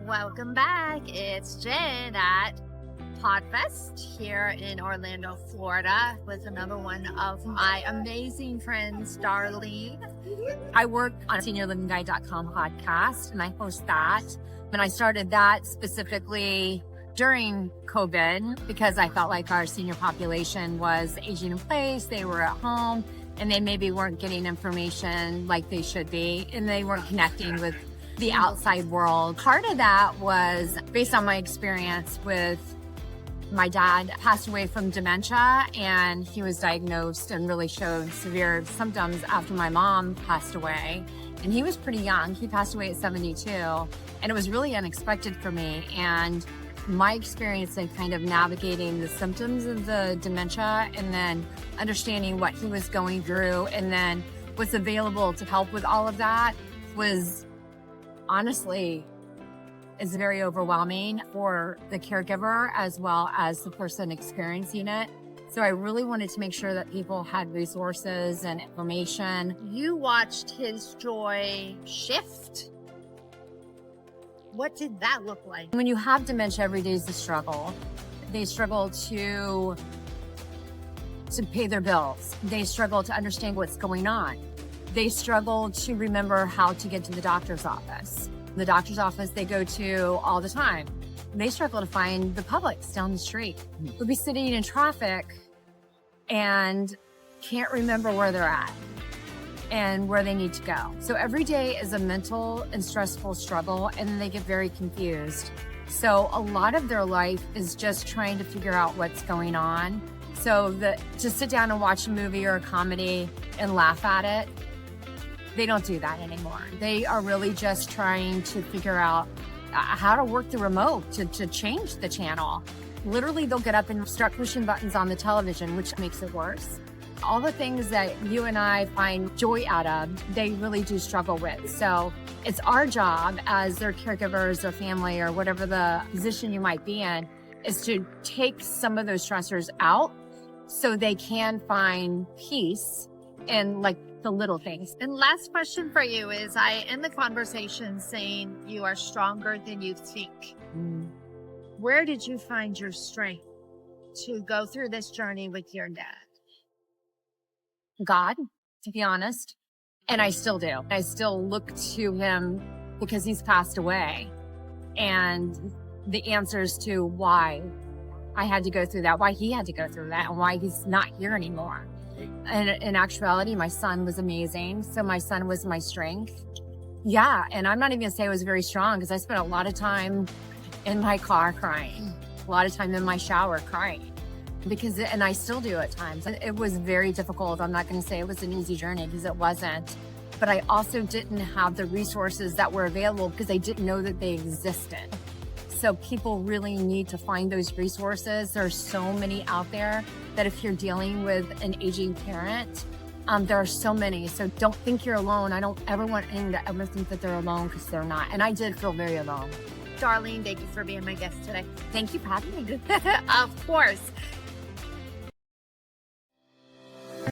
Welcome back. It's Jen at Podfest here in Orlando, Florida, with another one of my amazing friends, Darlene. I work on SeniorLivingGuide.com podcast, and I host that. And I started that specifically during COVID because I felt like our senior population was aging in place. They were at home and they maybe weren't getting information like they should be, and they weren't connecting with the outside world. Part of that was based on my experience with my dad. Passed away from dementia, and he was diagnosed and really showed severe symptoms after my mom passed away. And he was pretty young. He passed away at 72, and it was really unexpected for me. And my experience in kind of navigating the symptoms of the dementia and then understanding what he was going through and then what's available to help with all of that was honestly is very overwhelming for the caregiver as well as the person experiencing it. So I really wanted to make sure that people had resources and information. You watched his joy shift. What did that look like? When you have dementia, every day is a struggle. They struggle to pay their bills. They struggle to understand what's going on. They struggle to remember how to get to the doctor's office. The doctor's office they go to all the time. They struggle to find the Publix down the street. They'll be sitting in traffic and can't remember where they're at and where they need to go. So every day is a mental and stressful struggle, and then they get very confused. So a lot of their life is just trying to figure out what's going on. So to sit down and watch a movie or a comedy and laugh at it, they don't do that anymore. They are really just trying to figure out how to work the remote to change the channel. Literally, they'll get up and start pushing buttons on the television, which makes it worse. All the things that you and I find joy out of, they really do struggle with. So it's our job as their caregivers or family or whatever the position you might be in, is to take some of those stressors out so they can find peace in like the little things. And last question for you is, I end the conversation saying you are stronger than you think. Where did you find your strength to go through this journey with your dad? God, to be honest. And I still do. I still look to him because he's passed away. And the answers to why I had to go through that, why he had to go through that, and why he's not here anymore. And in actuality, my son was amazing. So my son was my strength. Yeah. And I'm not even gonna say I was very strong because I spent a lot of time in my car crying, a lot of time in my shower crying, and I still do at times. It was very difficult. I'm not going to say it was an easy journey because it wasn't, but I also didn't have the resources that were available because I didn't know that they existed. So people really need to find those resources. There's so many out there that if you're dealing with an aging parent, there are so many. So don't think you're alone. I don't ever want anyone to ever think that they're alone because they're not. And I did feel very alone. Darlene, thank you for being my guest today. Thank you for having me. Of course.